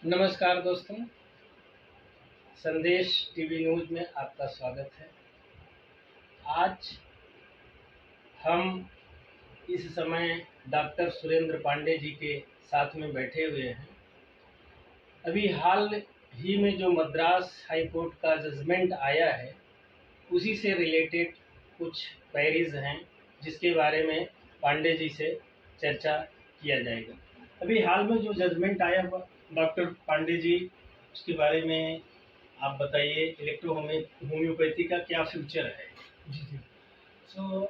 नमस्कार दोस्तों, संदेश टीवी न्यूज़ में आपका स्वागत है। आज हम इस समय डॉक्टर सुरेंद्र पांडे जी के साथ में बैठे हुए हैं। अभी हाल ही में जो मद्रास हाई कोर्ट का जजमेंट आया है, उसी से रिलेटेड कुछ क्वेरीज हैं जिसके बारे में पांडे जी से चर्चा किया जाएगा। अभी हाल में जो जजमेंट आया हुआ डॉक्टर पांडे जी, उसके बारे में आप बताइए। होम्योपैथी का क्या फ्यूचर है? जी जी। सो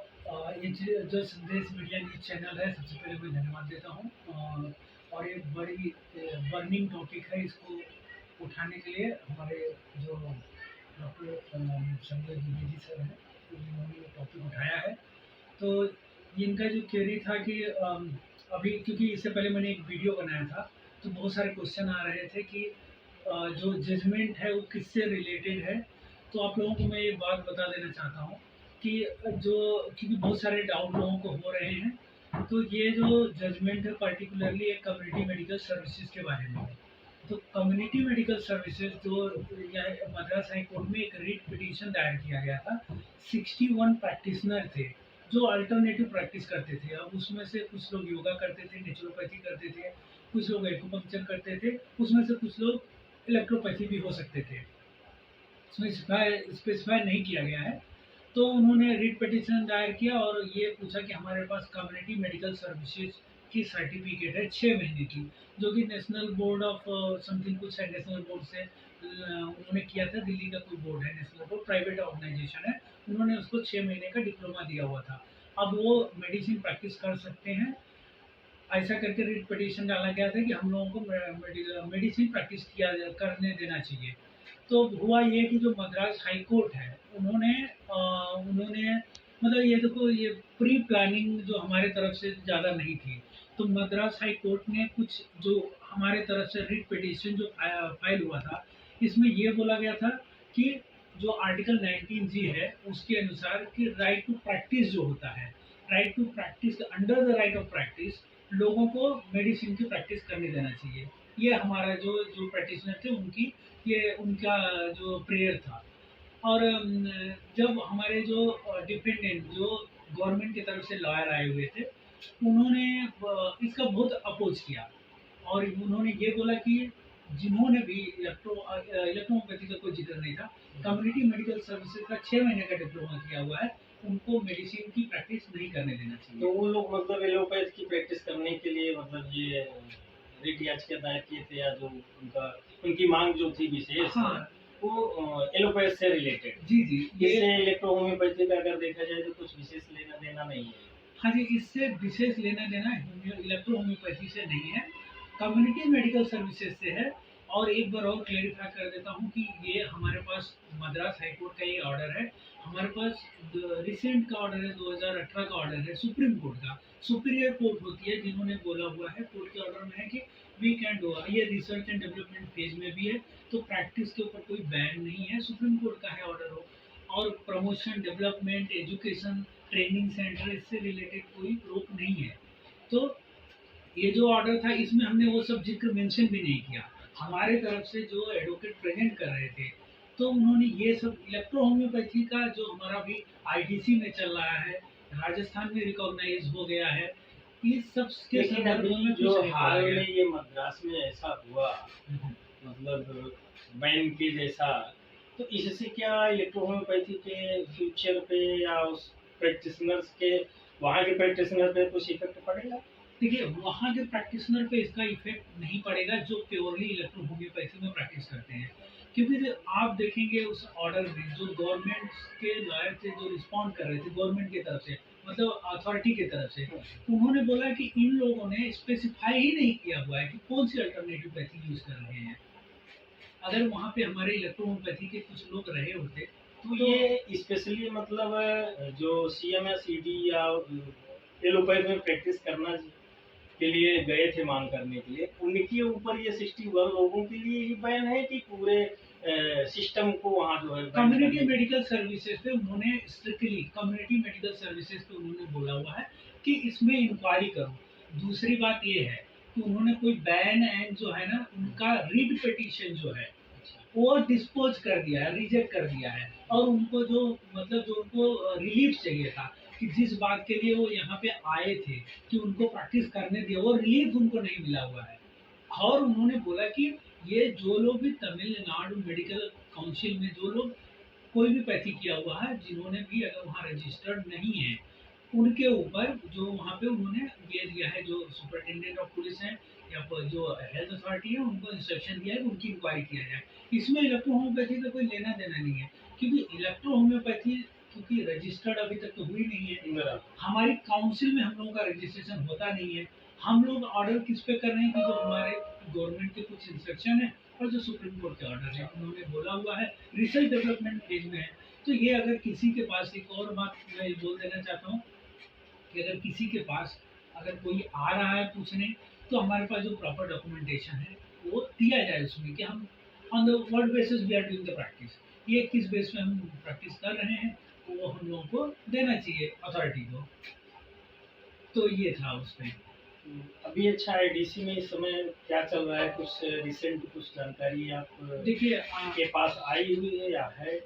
ये जो संदेश मीडिया न्यूज चैनल है, सबसे पहले मैं धन्यवाद देता हूँ। और ये बड़ी बर्निंग टॉपिक है, इसको उठाने के लिए हमारे जो डॉक्टर संजय द्विवेदी सर हैं, उन्होंने ये टॉपिक उठाया है। तो इनका जो क्वेरी था कि अभी क्योंकि इससे पहले मैंने एक वीडियो बनाया था, तो बहुत सारे क्वेश्चन आ रहे थे कि जो जजमेंट है वो किससे रिलेटेड है। तो आप लोगों को मैं ये बात बता देना चाहता हूँ कि जो क्योंकि बहुत सारे डाउट लोगों को हो रहे हैं, तो ये जो जजमेंट है पर्टिकुलरली एक कम्युनिटी मेडिकल सर्विसेज के बारे में है। तो कम्युनिटी मेडिकल सर्विसेज जो मद्रास हाई कोर्ट में एक रिट पिटीशन दायर किया गया था। 61 प्रैक्टिशनर थे जो अल्टरनेटिव प्रैक्टिस करते थे। अब उसमें से कुछ लोग योगा करते थे, नेचुरोपैथी करते थे, कुछ लोग एक्यूपंक्चर करते थे, उसमें से कुछ लोग इलेक्ट्रोपैथी भी हो सकते थे। इसमें स्पेसिफाई नहीं किया गया है। तो उन्होंने रिट पिटीशन दायर किया और ये पूछा कि हमारे पास कम्युनिटी मेडिकल सर्विसेज की सर्टिफिकेट है 6 महीने की, जो कि नेशनल बोर्ड ऑफ समथिंग कुछ है, नेशनल बोर्ड से उन्होंने किया था। दिल्ली का कोई बोर्ड है, नेशनल बोर्ड प्राइवेट ऑर्गेनाइजेशन है, उन्होंने उसको 6 महीने का डिप्लोमा दिया हुआ था। अब वो मेडिसिन प्रैक्टिस कर सकते हैं, ऐसा करके रिट पिटीशन डाला गया था कि हम लोगों को मेडिसिन प्रैक्टिस करने देना चाहिए। तो हुआ ये कि जो मद्रास हाई कोर्ट है, उन्होंने मतलब ये देखो, ये प्री प्लानिंग जो हमारे तरफ से ज़्यादा नहीं थी। तो मद्रास हाई कोर्ट ने कुछ जो हमारे तरफ से रिट पिटीशन जो फाइल हुआ था, इसमें ये बोला गया था कि जो आर्टिकल 19 जी है उसके अनुसार कि राइट टू प्रैक्टिस जो होता है, right to practice, under the right of practice लोगों को मेडिसिन की प्रैक्टिस करने देना चाहिए। ये हमारा जो जो प्रैक्टिशनर थे उनकी, ये उनका जो प्रेयर था। और जब हमारे जो डिपेंडेंट जो गवर्नमेंट की तरफ से लॉयर आए हुए थे, उन्होंने इसका बहुत अपोज किया और उन्होंने ये बोला कि जिन्होंने भी इलेक्ट्रोपैथी का कोई जिक्र नहीं था, कम्युनिटी मेडिकल सर्विसेज का 6 महीने का डिप्लोमा किया हुआ है, उनको मेडिसिन की प्रैक्टिस नहीं करने देना चाहिए। तो वो लोग मतलब एलोपैथ की प्रैक्टिस करने के लिए मतलब ये रिट याचिका दायर किए थे, या जो उनकी मांग जो थी विशेष, हाँ, वो एलोपैथ से रिलेटेड। जी जी, इससे इलेक्ट्रो होम्योपैथी का अगर देखा जाए तो कुछ विशेष लेना देना नहीं है। हाँ जी, इससे विशेष लेना देना इलेक्ट्रो होम्योपैथी से नहीं है, कम्युनिटी मेडिकल सर्विसेज से है। और एक बार और क्लेरिफाई कर देता हूँ कि ये हमारे पास मद्रास हाई कोर्ट का ये ऑर्डर है। हमारे पास रिसेंट का ऑर्डर है, 2018 का ऑर्डर है सुप्रीम कोर्ट का। सुपीरियर कोर्ट होती है जिन्होंने बोला हुआ है, कोर्ट के ऑर्डर में है कि वी कैन डू। ये रिसर्च एंड डेवलपमेंट फेज में भी है, तो प्रैक्टिस के ऊपर कोई बैन नहीं है, सुप्रीम कोर्ट का है ऑर्डर हो। और promotion, development, education, training centre, इससे रिलेटेड कोई रोक नहीं है। तो ये जो ऑर्डर था, इसमें हमने वो सब जिक्र मेंशन भी नहीं किया। हमारे तरफ से जो एडवोकेट प्रेजेंट कर रहे थे, तो उन्होंने ये सब इलेक्ट्रो होम्योपैथी का जो हमारा भी आईडीसी में चल रहा है, राजस्थान में रिकॉग्नाइज हो गया है, इस सब के संदर्भ में जो कुछ नहीं हाल बोला गया। में ये मद्रास में ऐसा हुआ, मतलब बैन के जैसा, तो इससे क्या इलेक्ट्रो होम्योपैथी के फ्यूचर पे या उस प्रैक्टिशनर्स के, वहाँ के प्रैक्टिशनर पे कुछ इफेक्ट पड़ेगा? देखिए, वहाँ के प्रैक्टिशनर पे इसका इफेक्ट नहीं पड़ेगा जो प्योरली इलेक्ट्रो होम्योपैथी में प्रैक्टिस करते हैं। क्योंकि जो आप देखेंगे उस ऑर्डर में जो गवर्नमेंट के लॉयर थे जो रिस्पॉन्ड कर रहे थे गवर्नमेंट की तरफ से, मतलब अथॉरिटी की तरफ से, उन्होंने बोला कि इन लोगों ने स्पेसिफाई ही नहीं किया हुआ है कि कौन सी अल्टरनेटिव पैथी यूज कर रहे हैं। अगर वहाँ पे हमारे इलेक्ट्रो होम्योपैथी के कुछ लोग रहे होते तो ये स्पेशली मतलब जो CMS ED या एलोपैथ में प्रैक्टिस करना के लिए गए थे मांग करने के लिए, उनके ऊपर ये 61 लोगों के लिए ही बैन है कि पूरे सिस्टम को वहाँ जो है कम्युनिटी मेडिकल सर्विसेज पे उन्होंने स्ट्रिक्टली कम्युनिटी मेडिकल सर्विसेज पे उन्होंने बोला हुआ है कि इसमें इंक्वायरी करो। दूसरी बात ये है कि उन्होंने कोई बैन एंड जो है ना उनका रीड पिटीशन जो है अच्छा। वो डिस्पोज कर दिया है, रिजेक्ट कर दिया है। और उनको जो मतलब जो उनको रिलीफ चाहिए था कि जिस बात के लिए वो यहाँ पे आए थे कि उनको प्रैक्टिस करने दिया, वो रिलीफ उनको नहीं मिला हुआ है। और उन्होंने बोला कि ये जो लोग भी तमिलनाडु मेडिकल काउंसिल में जो लोग कोई भी पैथी किया हुआ है, जिन्होंने भी अगर वहाँ रजिस्टर्ड नहीं है, उनके ऊपर जो वहाँ पे उन्होंने ये दिया है, जो सुपरिटेंडेंट ऑफ पुलिस है या फिर जो हेल्थ अथॉरिटी है, उनको इंस्ट्रक्शन दिया है कि उनकी इंक्वायरी किया जाए। इसमें इलेक्ट्रो होम्योपैथी का कोई लेना देना नहीं है, क्योंकि इलेक्ट्रो होम्योपैथी क्योंकि रजिस्टर्ड अभी तक तो हुई नहीं है। बराबर। हमारी काउंसिल में हम लोगों का रजिस्ट्रेशन होता नहीं है। हम लोग ऑर्डर किस पे कर रहे हैं कि जो हमारे गवर्नमेंट के कुछ इंस्ट्रक्शन है और जो सुप्रीम कोर्ट के ऑर्डर है, उन्होंने बोला हुआ है, रिसर्च डेवलपमेंट फेज में है। तो ये अगर किसी के पास, एक और बात मैं ये बोल देना चाहता हूँ कि अगर किसी के पास अगर कोई आ रहा है पूछने, तो हमारे पास जो प्रॉपर डॉक्यूमेंटेशन है वो दिया जाए उसमें कि हम on the word basis we are doing the practice, ये किस बेस में हम प्रैक्टिस कर रहे हैं वो हम लोगों को देना चाहिए अथॉरिटी को। तो ये था उसमें। अभी अच्छा आईडीसी में इस समय क्या चल रहा है, कुछ रिसेंट कुछ जानकारी आप देखिए के पास आई हुई है या है,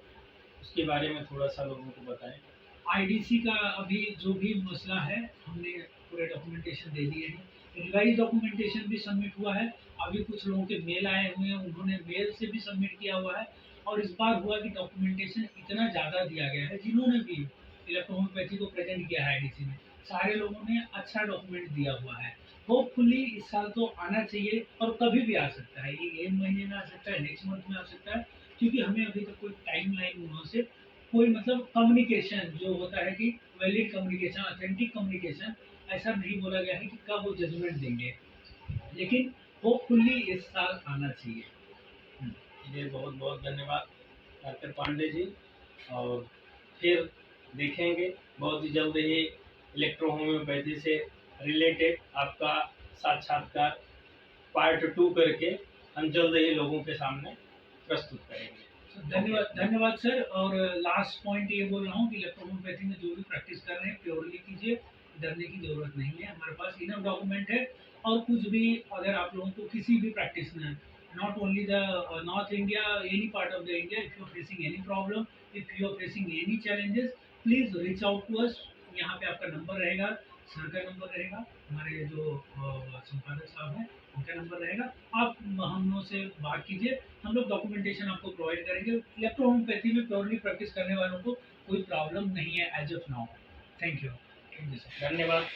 उसके बारे में थोड़ा सा लोगों को बताएं। आईडीसी का अभी जो भी मसला है हमने पूरे डॉक्यूमेंटेशन दे दिए हैं, रिवाइज डॉक्यूमेंटेशन भी सबमिट हुआ है। अभी कुछ लोगों के मेल आए हुए हैं, उन्होंने मेल से भी सबमिट किया हुआ है। और इस बार हुआ कि डॉक्यूमेंटेशन इतना ज़्यादा दिया गया है, जिन्होंने भी इलेक्ट्रोहोम्योपैथी को प्रेजेंट किया है आईडीसी में, सारे लोगों ने अच्छा डॉक्यूमेंट दिया हुआ है। होपफुली इस साल तो आना चाहिए, और कभी भी आ सकता है, ये महीने में आ सकता है, नेक्स्ट मंथ में आ सकता है, क्योंकि हमें अभी तक कोई टाइम लाइन उन्होंने से कोई मतलब कम्युनिकेशन जो होता है कि वैलिड कम्युनिकेशन, ऑथेंटिक कम्युनिकेशन, ऐसा नहीं बोला गया है कि कब वो जजमेंट देंगे, लेकिन होपफुली इस साल आना चाहिए। ये बहुत बहुत धन्यवाद डॉक्टर पांडे जी, और फिर देखेंगे बहुत ही जल्द ही इलेक्ट्रो होम्योपैथी से रिलेटेड आपका साक्षात्कार पार्ट 2 करके हम जल्द ही लोगों के सामने प्रस्तुत करेंगे। धन्यवाद, धन्यवाद सर। और लास्ट पॉइंट ये बोल रहा हूँ कि इलेक्ट्रोहोम्योपैथी में जो भी प्रैक्टिस कर रहे हैं प्योरली कीजिए, डरने की जरूरत नहीं है, हमारे पास इनफ डॉक्यूमेंट है। और कुछ भी अगर आप लोगों को किसी भी प्रैक्टिस में, not only the North India, any part of the India, if you are facing any problem, if you are facing any challenges, please reach out to us. यहाँ पे आपका नंबर रहेगा, सर का नंबर रहेगा, हमारे जो संपादक साहब हैं उनका नंबर रहेगा। आप हम लोग से बात कीजिए, हम लोग डॉक्यूमेंटेशन आपको प्रोवाइड करेंगे। इलेक्ट्रो होम्योपैथी में प्योरली प्रैक्टिस करने वालों को कोई प्रॉब्लम नहीं है as of now. Thank you sir. धन्यवाद।